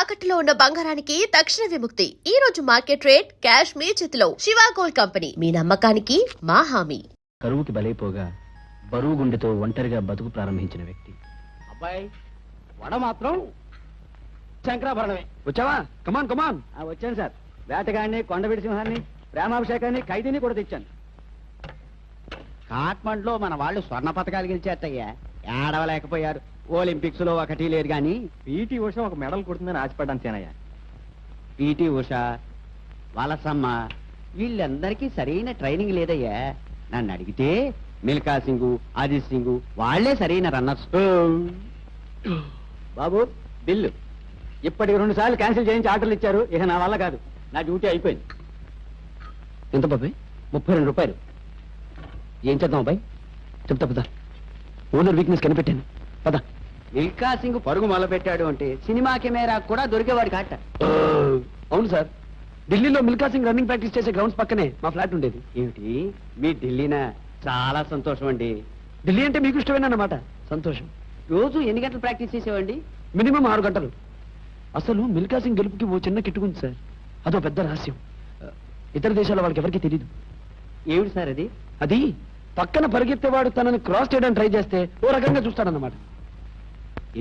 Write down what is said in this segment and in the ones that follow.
తాకట్టులో ఉన్న బంగారానికి తక్షణ విముక్తి. ఈ రోజు మార్కెట్ రేట్ క్యాష్ మీ చేతిలో. శివ గోల్డ్ కంపెనీ, మీ నమ్మకానికి మా హామీ. కరువుకి బలైపోగా బరువు గుండెతో ఒంటరిగా బతుకు ప్రారంభించిన వ్యక్తి. అబ్బాయి వడ మాత్రం శంకరాభరణమే. వచ్చావా? కమాన్ కమాన్. వచ్చాను సార్. వేటగాడిని, కొండవీడి సింహాన్ని, ప్రేమాభిషేకాన్ని, ఖైదీని కూడా తెచ్చాను. కాట్మండ్లో మన వాళ్ళు స్వర్ణ పథకాలు గెలిచేట్టయ్యా. ఏడవలేకపోయారు. ఒలింపిక్స్ లో ఒకటి లేదు గాని పీటీ ఉష ఒక మెడల్ కొడుతుందని ఆశపడ్డాను సేనయ్య. పిటి ఉష, వలసమ్మ వీళ్ళందరికీ సరైన ట్రైనింగ్ లేదయ్యా. నన్ను అడిగితే మిల్కా సింగ్, అజిత్ సింగ్ వాళ్లే సరైన రన్నర్స్. బాబు బిల్లు ఇప్పటికి 2 సార్లు క్యాన్సిల్ చేయించి ఆర్డర్లు ఇచ్చారు. ఇక నా వల్ల కాదు, నా డ్యూటీ అయిపోయింది. ఎంత బాబాయ్? 32 రూపాయలు. ఏం చేద్దాం అబ్బాయి? చెప్తా పద. ఓనర్ వీక్నెస్ కనిపెట్టాను, పద. మిల్కా సింగ్ పరుగు మొదలుపెట్టాడు అంటే సినిమా కెమెరా కూడా దొరికేవాడు కాట. అవును సార్, ఢిల్లీలో మిల్కా సింగ్ రన్నింగ్ ప్రాక్టీస్ చేసే గ్రౌండ్స్ పక్కనే మా ఫ్లాట్ ఉండేది. ఏమిటి మీ ఢిల్లీనా? చాలా సంతోషం అండి. ఢిల్లీ అంటే మీకు ఇష్టమేనన్నమాట. సంతోషం. రోజు ఎన్ని గంటలు ప్రాక్టీస్ చేసేవండి? మినిమం 6 గంటలు. అసలు మిల్కా సింగ్ గెలుపుకి ఓ చిన్న కిట్టుకుంది సార్. అదో పెద్ద రహస్యం. ఇతర దేశాల వాళ్ళకి ఎవరికి తెలియదు. ఏమిటి సార్ అది? అది పక్కన పరిగెత్తేవాడు తనని క్రాస్ చేయడానికి ట్రై చేస్తే ఓ రకంగా చూస్తాడన్నమాట.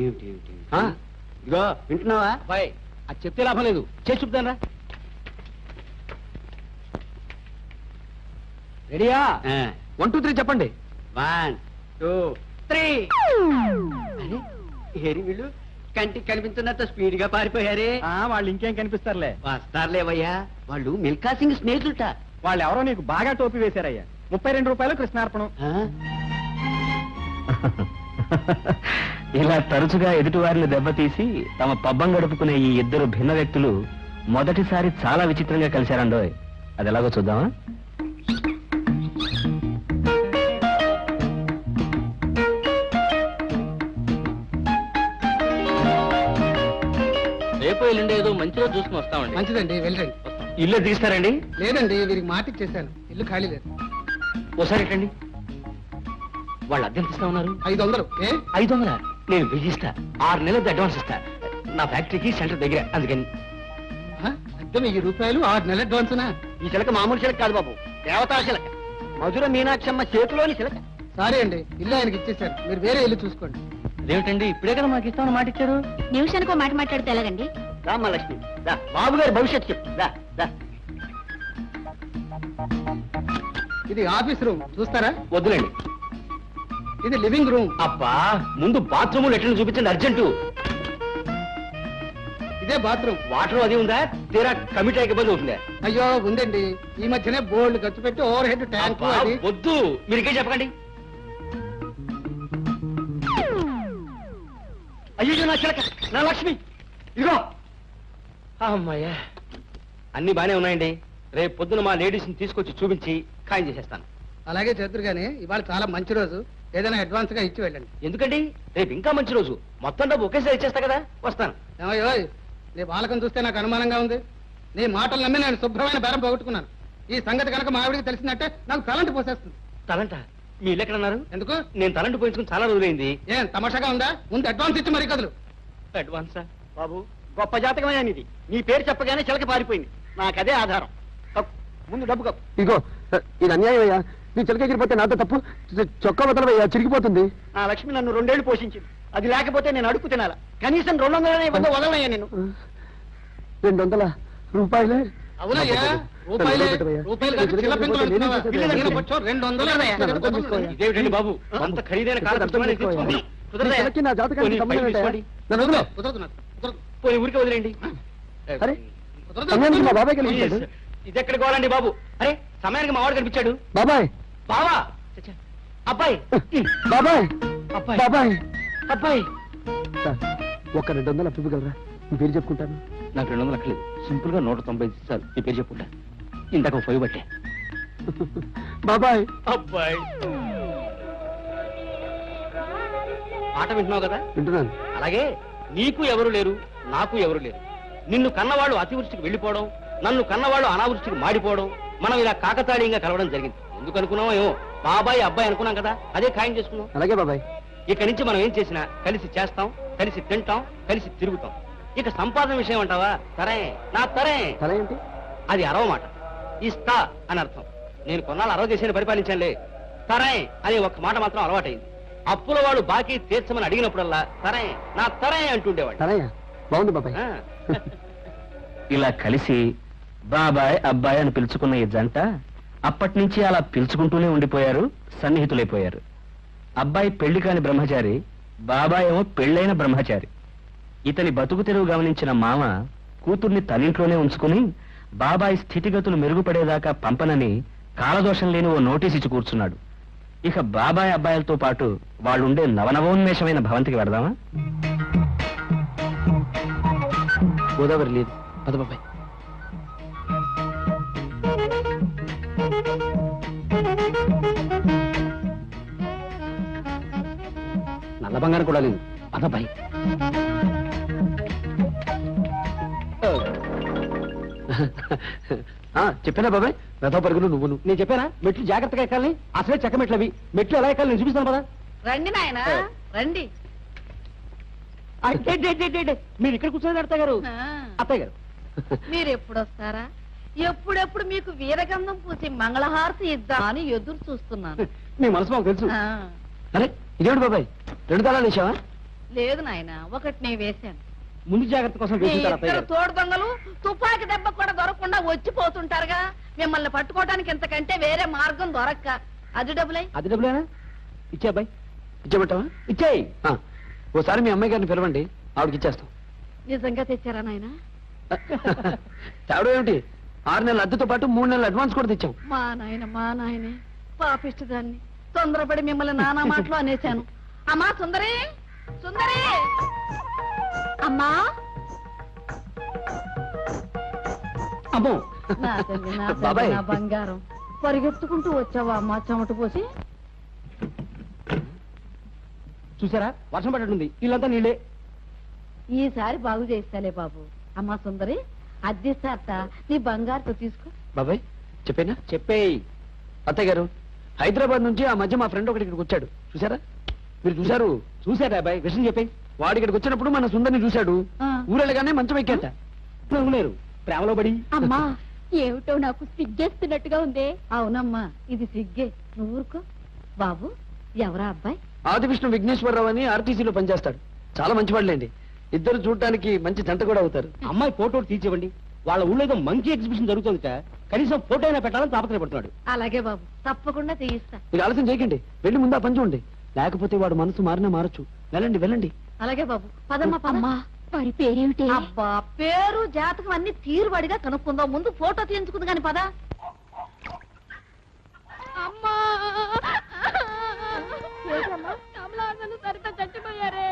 ఏమిటి ఏమిటి? ఇదిగో వింటున్నావా బాయ్? అది చెప్తే లాభం లేదు, చేసి చూపుతానరా. రెడీయా? 1 2 3 చెప్పండి. 1 2 3. ఏరి వీళ్ళు కంటికి కనిపించినంత స్పీడ్ గా పారిపోయారే. వాళ్ళు ఇంకేం కనిపిస్తారులే. వస్తారులేవయ్యా, వాళ్ళు మిల్కా సింగ్ స్నేహితులట. వాళ్ళు ఎవరో నీకు బాగా టోపీ వేశారయ్యా. 32 రూపాయలు కృష్ణార్పణం. ఇలా తరచుగా ఎదుటివారిని దెబ్బతీసి తమ పబ్బం గడుపుకునే ఈ ఇద్దరు భిన్న వ్యక్తులు మొదటిసారి చాలా విచిత్రంగా కలిశారండోయ్. అది ఎలాగో చూద్దామా? రేపు ఎల్లుండి ఏదో మంచి రోజు చూసుకుని వస్తామండి. మంచిదండి, వెళ్ళండి. ఇల్లు తీస్తారండి? లేదండి, వీరికి మాట ఇచ్చేసాను. ఇల్లు ఖాళీ లేదు. ఓసారి ఎట్టండి. వాళ్ళు అద్దెంత ఇస్తా ఉన్నారు? 500. 500? నేను 1000 ఇస్తా. 6 నెలలది అడ్వాన్స్ ఇస్తా. నా ఫ్యాక్టరీకి సెంటర్ దగ్గర, అందుకని. అద్దె 1000 రూపాయలు, 6 నెలల అడ్వాన్స్నా? ఈ చిలక మామూలు చిలక కాదు బాబు, దేవతా చిలక. మధుర మీనాక్షమ్మ చేతిలోని చిలక. సారీ అండి, ఇల్లు ఆయనకి ఇచ్చేసాను. మీరు వేరే ఇల్లు చూసుకోండి. అదేమిటండి, ఇప్పుడే కదా మాకు ఇస్తామని మాట ఇచ్చారు. నిమిషానికో మాట మాట్లాడితే ఎలాగండి? రామలక్ష్మి దా, బాబు గారి భవిష్యత్తు చెప్పు. దా దా. ఇది ఆఫీస్ రూమ్, చూస్తారా? వద్దులేండి. ఇది లివింగ్ రూమ్. అబ్బా, ముందు బాత్రూమ్ లెట్రిన్ చూపించండి, అర్జెంటు. ఇదే బాత్రూమ్. వాటర్ అది ఉందా? తీరా కమిటీ ఇబ్బంది అవుతుందా? అయ్యో ఉందండి, ఈ మధ్యనే బోల్డ్ ఖర్చు పెట్టి ఓవర్ హెడ్ ట్యాంక్ అబ్బా, అది. వద్దు, మీరికే చెప్పకండి. అయ్యో నా చిలక, నా లక్ష్మి, ఇదిగో. అమ్మాయ్యా, అన్ని బానే ఉన్నాయండి. రేపు పొద్దున మా లేడీస్ ని తీసుకొచ్చి చూపించి ఖాయం చేసేస్తాను. అలాగే చేద్దరు గానీ, ఇవాళ చాలా మంచి రోజు. ఏదైనా అడ్వాన్స్ గా ఇచ్చి వెళ్ళండి. ఎందుకండి? రేపు ఇంకా మంచి రోజు. మొత్తం డబ్బు ఒకేసారి ఇచ్చేస్తా కదా. వస్తాను. ఏమయ్యో, నీ బాలకం చూస్తే నాకు అనుమానంగా ఉంది. నీ మాటలు నమ్మి నేను శుభ్రమైన బేరం పోగొట్టుకున్నాను. ఈ సంగతి కనుక మా ఆవిడికి తెలిసిందంటే నాకు తలంటి పోసేస్తుంది. తలంట? మీ ఇల్లు ఎక్కడన్నారు? ఎందుకు? నేను తలంటి పోయించుకుని చాలా రోజులైంది. ఏం తమాషాగా ఉందా? ముందు అడ్వాన్స్ ఇచ్చి మరీ కదులు. అడ్వాన్సా? బాబు గొప్ప జాతకమైన ఇది. నీ పేరు చెప్పగానే చిలక పారిపోయింది. నాకదే ఆధారం. కప్పు, ముందు డబ్బు కప్పు. ఇదిగో, ఇది అన్యాయం అయ్యా. నీ చిలక ఎగిరిపోతే నాతో తప్పు. చొక్కా వదలవయ్యా, చిరిగిపోతుంది. నా లక్ష్మి నన్ను 2 ఏళ్లు పోషించింది. అది లేకపోతే నేను అడుగు తినాలా? కనీసం 200 వదలనయ్యా నేను. 200 రూపాయలే? అవునయ్యా, రూపాయలే. రూపాయలు కాదు, చిల్ల పెంకులు అంటున్నావా? ఇల్లు దగ్గర వచ్చో 200. ఇదేమిటండి బాబు, అంత ఖరీదైన కాలం కుదరదా? నా జాతకానికి సంబంధం ఏంటయ్యా? నన్ను వదిలో. కుదరదు నాకు, కుదరదు. పోనీ ఊరికే వదిలేండి. అరే, కుదరదు. సమయానికి మా బాబాయ్ కనిపించాడు. ఇది ఎక్కడ కావాలండి బాబు? అరే, సమయానికి మా వాడు కనిపించాడు. బాబాయ్, బావా, చచ్చా. అబ్బాయి, బాబాయ్, అబ్బాయి, బాబాయ్. అబ్బాయి. సార్, ఒక 200 అప్పు ఇవ్వగలరా? మీ పేరు చెప్పుకుంటాను. నాకు 200 లక్షలేదు. సింపుల్ గా 190 సార్. మీ పేరు చెప్పుకుంటా. ఇంతకు 5 బట్టే. బాబాయ్, అబ్బాయి. మాట వింటున్నావు కదా? వింటున్నాను. అలాగే నీకు ఎవరు లేరు, నాకు ఎవరు లేరు. నిన్ను కన్నవాళ్ళు అతివృష్టికి వెళ్ళిపోవడం, నన్ను కన్నవాళ్ళు అనావృష్టికి మాడిపోవడం, మనం ఇలా కాకతాళీయంగా కలవడం జరిగింది. ఎందుకు అనుకున్నామో ఏమో, బాబాయ్ అబ్బాయి అనుకున్నాం కదా, అదే ఖాయం చేసుకున్నాం. అలాగే బాబాయ్. ఇక నుంచి మనం ఏం చేసినా కలిసి చేస్తాం, కలిసి తింటాం, కలిసి తిరుగుతాం. ఇక సంపాదన విషయం అంటావా? తరే నా తరే. తల ఏంటి? అది అరవ మాట. ఇస్తా అని అర్థం. నేను కొన్నాళ్ళు అరవ దేశాన్ని పరిపాలించానులే. తరే అని ఒక్క మాట మాత్రం అలవాటైంది. అప్పుల వాడు బాకీ తీర్చమని అడిగినప్పుడల్లా తరే నా తరే అంటుండేవాడు. తలయ్యా బాగుంది బాబాయ్. ఆ. ఇలా కలిసి బాబాయ్ అబ్బాయి అని పిలుచుకున్న ఈ జంట అప్పటి నుంచి అలా పిలుచుకుంటూనే ఉండిపోయారు, సన్నిహితులైపోయారు. అబ్బాయి పెళ్లి కాని బ్రహ్మచారి, బాబాయ్ ఏమో పెళ్ళైన బ్రహ్మచారి. ఇతని బతుకు తెరువు గమనించిన మామ కూతుర్ని తనింట్లోనే ఉంచుకుని బాబాయ్ స్థితిగతులు మెరుగుపడేదాకా పంపనని కాలదోషం లేని ఓ నోటీస్ ఇచ్చి కూర్చున్నాడు. ఇక బాబాయ్ అబ్బాయిలతో పాటు వాళ్ళుండే నవనవోన్మేషమైన భవంతికి వెడదామా? గోదావరి లేదు, పద బాబాయ్. నల్ల బంగారం కూడా లేదు. పదబాయ్. చెప్పానా బాబాయ్, రథ పరుగులు నువ్వును. నేను చెప్పానా మెట్లు జాగ్రత్తగా ఎక్కాలని? అసలే చెక్క మెట్లు అవి. మెట్లు ఎలా ఎక్కాలి నేను చూపిస్తాను పదా. రండి నాయనా రండి. మీరు ఇక్కడ కూర్చొని అత్తయ్య గారు. ఆ, అత్తయ్య గారు మీరు ఎప్పుడు వస్తారా? ఎప్పుడెప్పుడు మీకు వీరగంధం పూసి మంగళహారతి ఇద్దాం అని ఎదురు చూస్తున్నాను. మీ మనసు మాకు తెలుసు. ఆ, అరే ఇదేమిటి బాబాయ్, 2 తాళాలు వేసావా? లేదు నాయనా, ఒకటి నేను వేశాను. ముందు జాగ్రత్త కోసం మీ వేసుకుంటారు అత్తయ్య ఇద్దరు గారు. తోడు దొంగలు తుపాకి దెబ్బ కూడా దొరకకుండా వచ్చిపోతుంటారుగా. మిమ్మల్ని పట్టుకోవడానికి ఇంతకంటే వేరే మార్గం దొరక్క. అది డబ్బులై. అది డబ్బులేనా? ఇచ్చే అబ్బాయి ఇచ్చేమంటావా? ఇచ్చేయి. ఓసారి మీ అమ్మాయి గారిని పిలవండి, ఆవిడకి ఇచ్చేస్తాం. నిజంగా తెచ్చారా నాయనా? తేడా ఏమిటి, 6 నెలల అద్దెతో పాటు 3 నెలల అడ్వాన్స్ కూడా తెచ్చాం. మా నాయనే పాపిష్టదాన్ని. తొందరపడి మిమ్మల్ని నానా మాటలు అనేశాను. అమ్మా సుందరి, సుందరి అమ్మా. అమ్మో నా తల్లి, నా తల్లి, బాబాయ్. నా బంగారం. పరిగెత్తుకుంటూ వచ్చావా అమ్మా చెమట పోసి? చూసారా వర్షం పడ్డట్టుంది, ఇల్లంతా నీళ్ళే. ఈసారి బాగు చేస్తాలే బాబు. అమ్మా సుందరి, అద్దెస్తారట నీ బంగారుతో తీసుకో. బాబాయ్ చెప్పేనా? చెప్పేయి. అత్తయ్య గారు, హైదరాబాద్ నుంచి ఆ మధ్య మా ఫ్రెండ్ ఒకటి ఇక్కడికి వచ్చాడు, చూసారా? మీరు చూసారు? చూసారా అబ్బాయి? విషయం చెప్పేయి. వాడు ఇక్కడికి వచ్చినప్పుడు మన సుందరిని చూశాడు, ఆ. ఊరెళ్ళగానే మంచం ఎక్కేట. లేరు ప్రేమలో పడి. అమ్మా ఏమిటో నాకు సిగ్గేస్తున్నట్టుగా ఉందే. అవునమ్మా ఇది సిగ్గే, నువ్వు ఊరుకో. బాబు ఎవరా అబ్బాయి? ఆదివిష్ణు విఘ్నేశ్వరరావు అని ఆర్టీసీలో పనిచేస్తాడు, చాలా మంచివాళ్ళండి. ఇద్దరు చూడటానికి మంచి జంట కూడా అవుతారు. అమ్మాయి ఫోటో తీర్చివ్వండి. వాళ్ళ ఊళ్ళో ఏదో మంకీ ఎగ్జిబిషన్ జరుగుతుందిట, కనీసం ఫోటో అయినా పెట్టాలని తాపత్రయపడుతున్నాడు. అలాగే బాబు, తప్పకుండా తీయిస్తా. మీరు ఆలస్యం చేయకండి, వెళ్ళి ముందు ఆ పని చూడండి, లేకపోతే వాడు మనసు మారినా మారచ్చు. వెళ్ళండి వెళ్ళండి. అలాగే బాబు, పదమ్మా పదమ్మా. వారి పేరేమిటి? అబ్బా పేరు జాతకం అన్ని తీరుబడిగా కనుక్కుందాం. ముందు ఫోటో తీయించుకుంది కాని పద. అమ్మా కమలాసను సరిత చచ్చిపోయారే.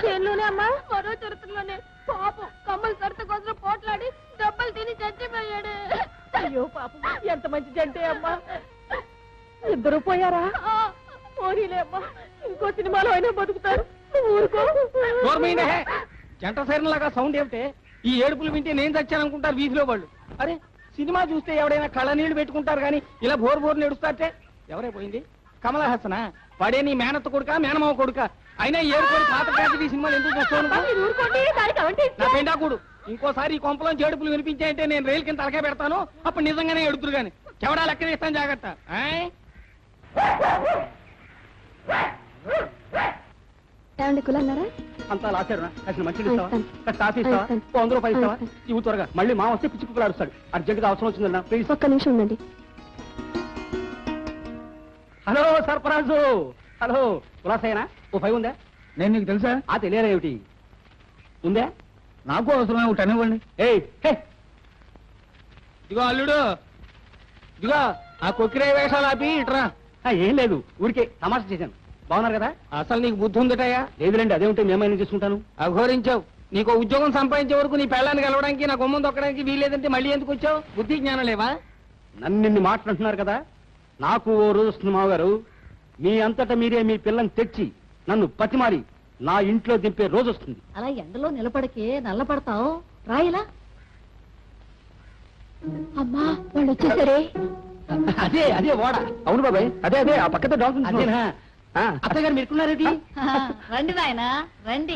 చెల్లునే అమ్మా, మరో చరిత్రలోనే పాపం కమ్మల సరిత కోసం పోట్లాడి దెబ్బలు తిని చచ్చిపోయాడు. అయ్యో పాపం, ఎంత మంచి జంటే అమ్మా. ఇద్దరు పోయారా? పోనీలే అమ్మా, ఇంకో సినిమాలో అయినా బతుకుతారు. ఊరుకో. జంట సైరన్ లాగా సౌండ్ ఏమిటే? ఈ ఏడుపులు వింటే నేను చచ్చాననుకుంటారు వీధిలో వాళ్ళు. అరే సినిమా చూస్తే ఎవడైనా కళ్ళ నీళ్లు పెట్టుకుంటారు కానీ ఇలా బోరు బోరు నేడుస్తారటే. ఎవరే పోయింది? కమల హాసనా? వాడే నీ మేనత్త కొడుక మేనమావ కొడుక? అయినా ఈ ఏడుపులు పాత ఈ సినిమాలు ఎందుకు చూస్తాను? నా పెండాకుడు ఇంకోసారి ఈ కొంపలో ఏడుపులు వినిపించాయంటే నేను రైలు కింద తలకాయ పెడతాను. అప్పుడు నిజంగానే ఎడుతురు గాని చెవడా లెక్క వేస్తాను, జాగ్రత్త. కులన్నారా? అంతా లాచారునా? కాసిన మంచిది ఇస్తావా? కాఫీ ఇస్తావా? 100 రూపాయలు ఇస్తావా? ఇవి త్వరగా, మళ్ళీ మా వస్తే పిచ్చి కుక్కలు అరుస్తాడు. అర్జెంట్ గా అవసరం వచ్చిందన్నా ప్లీజ్. ఒక్క నిమిషం ఉండండి. హలో సర్పరాజు, హలో కులాసైనా ఓ 5 ఉందా? నేను నీకు తెలుసా? ఆ తెలియరా ఏమిటి ఉందా? నాకు అవసరమే ఒకటి అనివ్వండి. ఏయ్ హే, ఇదిగో అల్లుడు, ఇదిగో ఆ కొక్కిరే వేషాలు ఆపి ఇట్రా. ఏం లేదు, ఊరికే తమాషా చేశాను. బాగున్నారు కదా? అసలు నీకు బుద్ధి ఉందటయ్యా? లేదులేండి, అదే ఉంటే మేమైనా చేసుకుంటాను. అఘోరించావు. నీకు ఉద్యోగం సంపాదించే వరకు నీ పెళ్ళాన్ని కలవడానికి నా గుమ్మం దొక్కడానికి వీలేదంటే మళ్ళీ ఎందుకు వచ్చావు? బుద్ధి జ్ఞానం లేవా? నన్ను ఇన్ని మాట్లాడుతున్నారు కదా, నాకు ఓ రోజు వస్తుంది మావగారు, మీ అంతటా మీరే మీ పిల్లని తెచ్చి నన్ను పతిమారి నా ఇంట్లో దింపే రోజు వస్తుంది. అలా ఎండలో నిలబడికే నల్లపడతావు. రాయిలా. అమ్మా వాళ్ళు వచ్చేసరే. అదే అదే ఓడ. అవును బాబాయ్, అదే అదే ఆ పక్కతో డాల్ఫిన్. అదేనా? అత్తగారు మీరుకున్నారేంటి? రండి నాయనా రండి.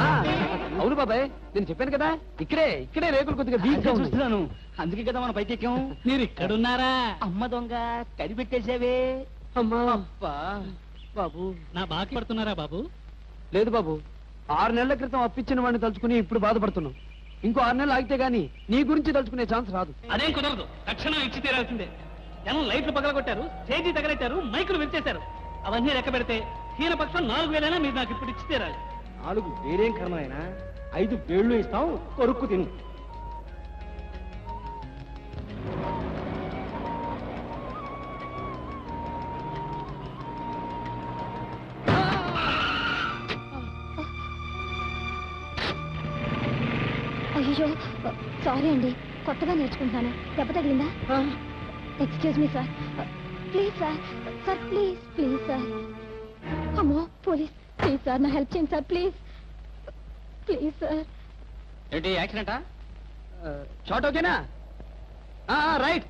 ఆ, అవును బాబాయ్, నేను చెప్పాను కదా ఇక్కడే రేకులు కొద్దిగా వీక్ గా చూస్తున్నాను అందుకే కదా మన పైకి ఎక్కాం మీరు ఇక్కడున్నారా అమ్మ దొంగ కనిపెట్టేసావే అమ్మా అబ్బా బాబు. నా బాకీ పడుతున్నారా బాబు లేదు బాబు, 6 నెలల క్రితం అప్పిచ్చిన వాడిని తలుచుకుని ఇప్పుడు బాధపడుతున్నాం. ఇంకో 6 నెలలు ఆగితే గానీ నీ గురించి తలుచుకునే ఛాన్స్ రాదు. అదేం కుదరదు తక్షణం ఇచ్చి తీరాల్సిందే జనం లైట్లు పగలగొట్టారు స్టేజీ తగలెట్టారు మైకులు విరిచేశారు అవన్నీ లెక్క పెడితే హీనపక్షం 4,000 మీరు నాకు ఇప్పుడు ఇచ్చి తీరాలి 4 వేరేం కర్మ అయినా 5 వేళ్ళు ఇస్తాం కొరుక్కు తిను. అయ్యో సారీ అండి, కొత్తగా నేర్చుకుంటున్నాను. దెబ్బ తగిలిందా? Excuse me sir, please sir, sir please please sir. అమ్మో పోలీస్, ప్లీజ్ సార్ నా హెల్ప్ చేయండి సార్, ప్లీజ్ ప్లీజ్ సార్. ఏంటి యాక్సిడెంటా షాట్ ఓకేనా? రైట్,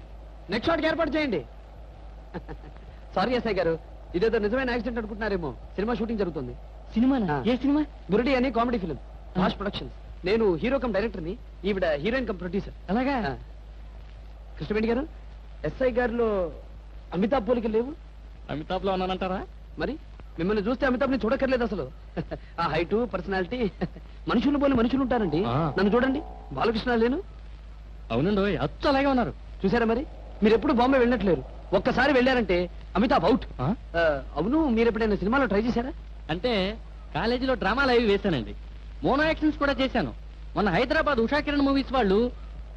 నెక్స్ట్ షాట్ ఏర్పాటు చేయండి. సారీ ఎస్ఐ గారు, ఇదేదో నిజమైన యాక్సిడెంట్ అనుకుంటున్నారేమో. సినిమా షూటింగ్ జరుగుతుంది. సినిమానా ఏ సినిమా గురుడి అని కామెడీ ఫిలిం, భాష్ ప్రొడక్షన్స్. నేను హీరో కమ్ డైరెక్టర్ ని, ఈవిడ హీరోయిన్ కమ్ ప్రొడ్యూసర్. అలాగా కృష్ణవేణి గారు, ఎస్ఐ గారిలో అమితాబ్ పోలికలు లేవు. అమితాబ్ లో ఉన్నానంటారా మరి మిమ్మల్ని చూస్తే అమితాబ్ ని చూడక్కర్లేదు అసలు. ఆ హైటు, పర్సనాలిటీ, మనుషులు పోలి మనుషులు ఉంటారండి. నన్ను చూడండి, బాలకృష్ణ లేను. అవునండి అచ్చు అలాగే ఉన్నారు చూసారా మరి? మీరు ఎప్పుడు బాంబే వెళ్ళట్లేరు, ఒక్కసారి వెళ్ళారంటే అమితాబ్ అవుట్. అవును, మీరు ఎప్పుడైనా సినిమాలో ట్రై చేశారా? అంటే కాలేజీలో డ్రామాలు అవి వేశానండి, మోనో యాక్షన్స్ కూడా చేశాను. మొన్న హైదరాబాద్ ఉషా కిరణ్ మూవీస్ వాళ్ళు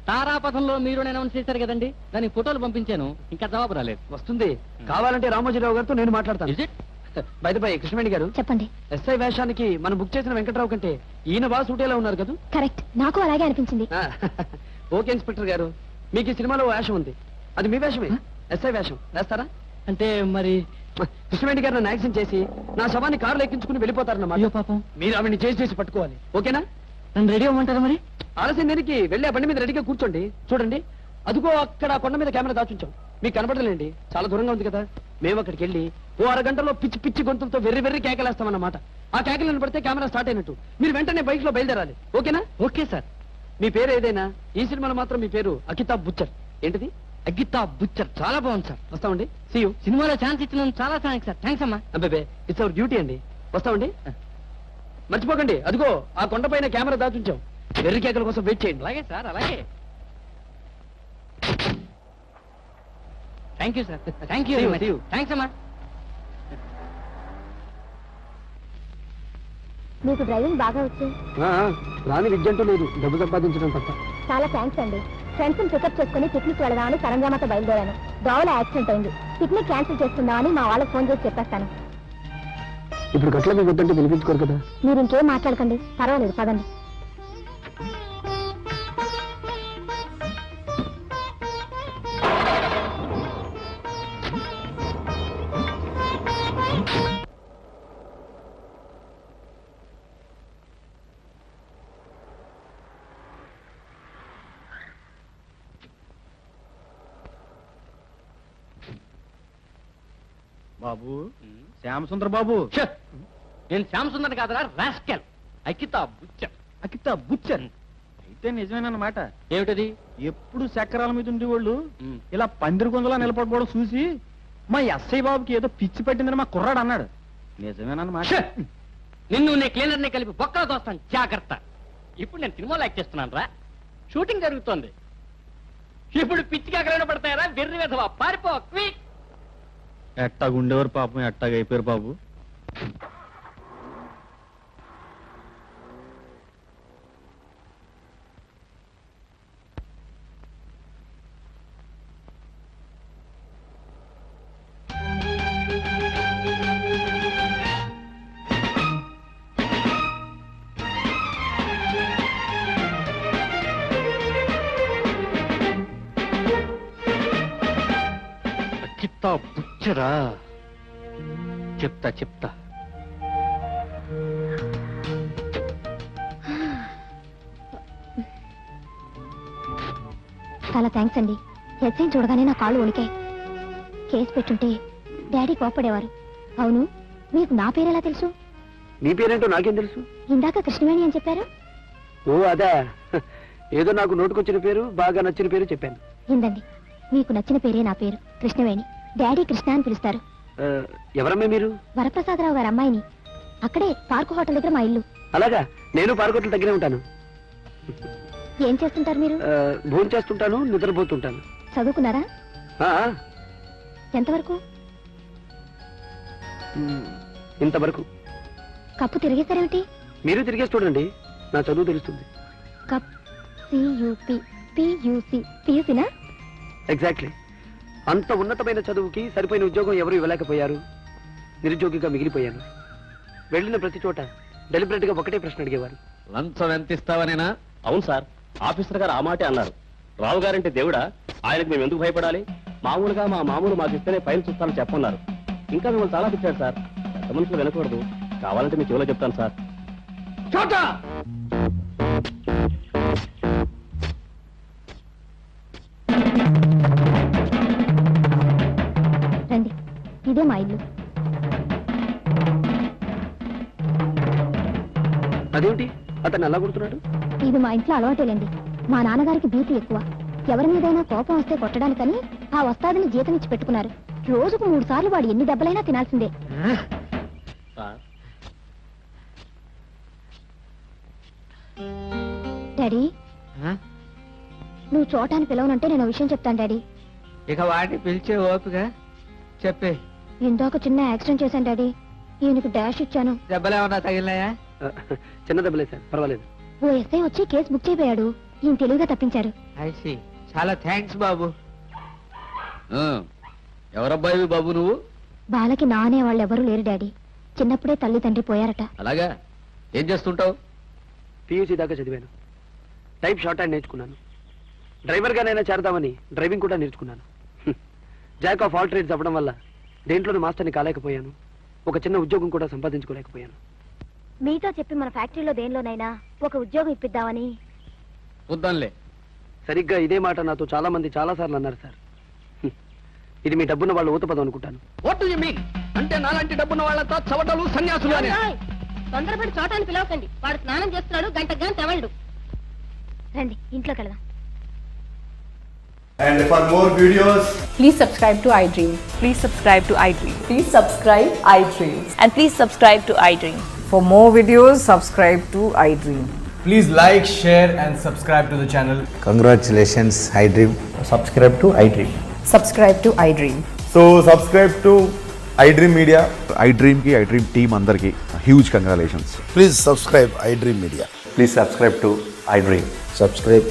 తారాపథంలో మీరు అనౌన్స్ చేశారు కదండి, దానికి ఫోటోలు పంపించాను, ఇంకా జవాబు రాలేదు. వస్తుంది, కావాలంటే రామోజీరావు గారితో నేను మాట్లాడతాను. బై కృష్ణవేణి గారు, చెప్పండి. ఎస్ఐ వేషానికి మనం బుక్ చేసిన వెంకట్రావు కంటే ఈయన బాగా సూటేలా ఉన్నారు కదా? కరెక్ట్, నాకు అలాగే అనిపించింది. ఓకే ఇన్స్పెక్టర్ గారు, మీకు ఈ సినిమాలో వేషం ఉంది, అది మీ వేషమే, ఎస్ఐ వేషం. వేస్తారా? అంటే మరి కృష్ణవేణి గారు నన్ను యాక్సిడెంట్ చేసి నా శవాన్ని కారులో ఎక్కించుకుని వెళ్ళిపోతారన్నమాట. పాపం మీరు ఆవిడని చేసి పట్టుకోవాలి, ఓకేనా? నన్ను రెడీ అవ్వమంటారా మరి? ఆలస్యం దేనికి, వెళ్ళి ఆ బండి మీద రెడీగా కూర్చోండి. చూడండి, అదిగో అక్కడ కొండ మీద కెమెరా దాచుంచాం, మీకు కనపడలేండి, చాలా దూరంగా ఉంది కదా. మేము అక్కడికి వెళ్ళి ఓ అరగంటలో పిచ్చి పిచ్చి గొంతులతో వెర్రి కేకలేస్తామన్నమాట. ఆ కేకలు వినపడితే కెమెరా స్టార్ట్ అయినట్టు. మీరు వెంటనే బైక్ లో బయలుదేరాలి, ఓకేనా? Okay sir. మీ పేరు ఏదైనా, ఈ సినిమాలో మాత్రం మీ పేరు అకితాబ్ బుచ్చర్. ఏంటిది? అగితాబ్ బుచ్చర్, చాలా బాగుంది సార్. వస్తామండి, సీ యూ. సినిమాలో ఛాన్స్ ఇచ్చినందుకు చాలా థ్యాంక్స్ సార్. థ్యాంక్స్ అమ్మా. అబ్బాబే, ఇట్స్ అవర్ డ్యూటీ అండి. వస్తామండి, మర్చిపోకండి, అదిగో ఆ కొండపైన కెమెరా దాచుంచాం, వెర్రి కేకల కోసం వెయిట్ చేయండి. అలాగే సార్, అలాగే. Thank you sir, thank you. See you. Thanks అమ్మా. మీకు డ్రైవింగ్ బాగా వచ్చు. రాని విద్యంటూ లేదు, డబ్బు సంపాదించడం తప్ప. చాలా థ్యాంక్స్ అండి. ఫ్రెండ్స్ పికప్ చేసుకుని పిక్నిక్ వెళదామని సరంజామాతో బయలుదేరాను. దోవలో యాక్సిడెంట్ అయింది. పిక్నిక్ క్యాన్సిల్ చేసుకుందామని మా వాళ్ళకి ఫోన్ చేసి చెప్పేస్తాను. ఇప్పుడు గట్ల మీ వద్దంటే వినిపించుకోరు కదా. మీరు ఇంకేం మాట్లాడకండి, పర్వాలేదు, పదండి. బాబు, శ్యామసుందర్ బాబు. నేను శ్యామ్ సుందర్ కాదరా, రాస్కెల్. అకితాబ్ బుచ్చర్. అకితాబ్ బుచ్చర్ అయితే నిజమేనన్నమాట. ఏమిటది? ఎప్పుడు చక్రాల మీద ఉండేవాళ్ళు ఇలా పందిరి గొంతులా నిలబడిపోవడం చూసి మా ఎస్ఐ బాబుకి ఏదో పిచ్చి పట్టిందని మా కుర్రాడు అన్నాడు. నిజమేనన్నమాట. నిన్ను నీ క్లీనర్ ని కలిపి బొక్కలు తోస్తాను, జాగ్రత్త. ఇప్పుడు నేను సినిమాలో యాక్ట్ చేస్తున్నాను రా, షూటింగ్ జరుగుతోంది. ఇప్పుడు పిచ్చిగా ఎక్కడైనా పడతాయరా, వెర్రి వెధవా, పారిపో క్విక్. ఎట్టాగుండేవారు పాపం, ఎట్టాగైపోయారు బాబు. అకితాబ్ బుచ్చరా, చెప్తా. చాలా థ్యాంక్స్ అండి. ఎస్ఐని చూడగానే నా కాళ్ళు వణికాయి. కేసు పెట్టుంటే డాడీ కోపడేవారు. అవును, మీకు నా పేరు ఎలా తెలుసు? నీ పేరేంటో నాకేం తెలుసు? ఇందాక కృష్ణవేణి అని చెప్పారు. ఓ అదే, ఏదో నాకు నోటుకొచ్చిన పేరు, బాగా నచ్చిన పేరు చెప్పాను. ఇందండి, మీకు నచ్చిన పేరే నా పేరు, కృష్ణవేణి. డాడీ కృష్ణ అని పిలుస్తారు. ఎవరమ్మే మీరు? వరప్రసాదరావు గారి అమ్మాయిని. అక్కడే పార్కు హోటల్ దగ్గర మా ఇల్లు. అలాగా, నేను పార్కొట్ల దగ్గరే ఉంటాను. ఏం చేస్తుంటారు మీరు? భోజనం చేస్తుంటాను, నిద్రపోతుంటాను. చదువుకున్నారా? ఆ, ఎంతవరకు? ఇంతవరకు. కప్పు తిరిగేశారేమిటి? మీరు తిరిగేసి చూడండి, నా చదువు తెలుస్తుంది. కప్ సియుపి పియుసి పియుసినా? ఎగ్జాక్ట్లీ. అంత ఉన్నతమైన చదువుకి సరిపోయిన ఉద్యోగం ఎవరు ఇవ్వలేకపోయారు. నిరుద్యోగిగా మిగిలిపోయాను. వెళ్ళిన ప్రతి చోట డెలిబరేట్ గా ఒకటే ప్రశ్న అడిగేవారు. లంచం ఎంత ఇస్తావనేనా? అవును సార్, ఆఫీసర్ గారు ఆ మాటే అన్నారు. రావు గారంటే దేవుడా, ఆయనకు మేము ఎందుకు భయపడాలి? మామూలుగా మా మామూలు మాకు ఇస్తేనే పైన చూస్తానని చెప్పన్నారు. ఇంకా మిమ్మల్ని చాలా తిట్టాడు సార్. పెద్ద మనుషులు వినకూడదు, కావాలంటే మీ చెవిలో చెప్తాను సార్. చోటా! రండి, ఇదే మా ఇల్లు. అదేమిటి అతను అలా కొడుతున్నాడు? ఇది మా ఇంట్లో అలవాటేలండి. మా నాన్నగారికి బీపీ ఎక్కువ. ఎవరి మీదైనా కోపం వస్తే కొట్టడానికని ఆ వస్తాదిని జీతం ఇచ్చి పెట్టుకున్నారు. రోజుకు 3 సార్లు వాడు ఎన్ని దెబ్బలైనా తినాల్సిందే. సార్, డాడీ, నువ్వు చోటాన్ని పిలవనంటే నేను విషయం చెప్తాను డాడీ. ఇక వాటిని పిలిచే ఓపిక చెప్పే. ఇందాక చిన్న యాక్సిడెంట్ చేశాను డాడీ. ఈయనకు డాష్ ఇచ్చాను. దెబ్బలేమన్నా తగిలినాయా? చిన్న దెబ్బలే సార్, పర్వాలేదు. ఓ ఎస్ఐ వచ్చి కేసు బుక్ చేయబోయాడు. ఈయన తెలివిగా తప్పించారు. ఐసి, చాలా థ్యాంక్స్ బాబు. ఎవరబ్బాయి బాబు నువ్వు? బాలకి నానే వాళ్ళు ఎవరూ లేరు డాడీ. చిన్నప్పుడే తల్లి తండ్రి పోయారట. అలాగా, ఏం చేస్తుంటావు? పియూసీ దాకా చదివాను. టైప్ షార్ట్ హ్యాండ్ నేర్చుకున్నాను. డ్రైవర్ గానైనా చేరదామని డ్రైవింగ్ కూడా నేర్చుకున్నాను. జాక్ ఆఫ్ ఆల్ ట్రేడ్స్ అవ్వడం వల్ల దేంట్లోనూ మాస్టర్ని కాలేకపోయాను. ఒక చిన్న ఉద్యోగం కూడా సంపాదించుకోలేకపోయాను. మీతో చెప్పి మన ఫ్యాక్టరీలో దేనిలోనైనా ఒక ఉద్యోగం ఇప్పిద్దామని. వద్దాంలే. సరిగ్గా ఇదే మాట నాతో చాలా మంది చాలా సార్లు అన్నారు సార్. ఇది మీ డబ్బున్న వాళ్ళు ఊతపదం అనుకుంటాను. What do you mean? అంటే నాలాంటి డబ్బున్న వాళ్ళతో చవటలు సన్యాసులు అని? తొందరపడి చోటాన్ని పిలవకండి. వాడు స్నానం చేస్తున్నాడు, గంటగా తెవళ్ళు. రండి, ఇంట్లోకి వెళ్దాం. And for more videos, Please subscribe to iDream. Please subscribe to iDream. Please subscribe iDream. And please subscribe to iDream. For more videos, subscribe to iDream. please like, share and subscribe to the channel. Congratulations, iDream. Subscribe to iDream. Subscribe to iDream. So subscribe to iDream Media. iDream ki iDream team andarki huge congratulations. Please subscribe iDream Media. Please subscribe to iDream. Subscribe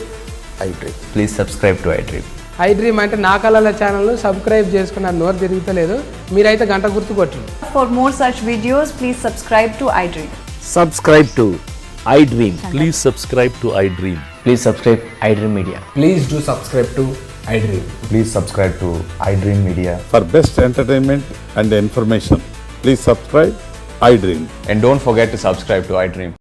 iDream. Please subscribe to iDream. iDream అంటే నా కళల channel subscribe చేసుకున్న నోరు తిరుగుతలేదు. మీరైతే గంట గుర్తు కొట్టండి. For more such videos, please subscribe to iDream. Subscribe to iDream. Please subscribe to iDream. Please subscribe iDream Media. Please do subscribe to iDream. Please subscribe to iDream Media. For best entertainment and information, please subscribe iDream. And don't forget to subscribe to iDream.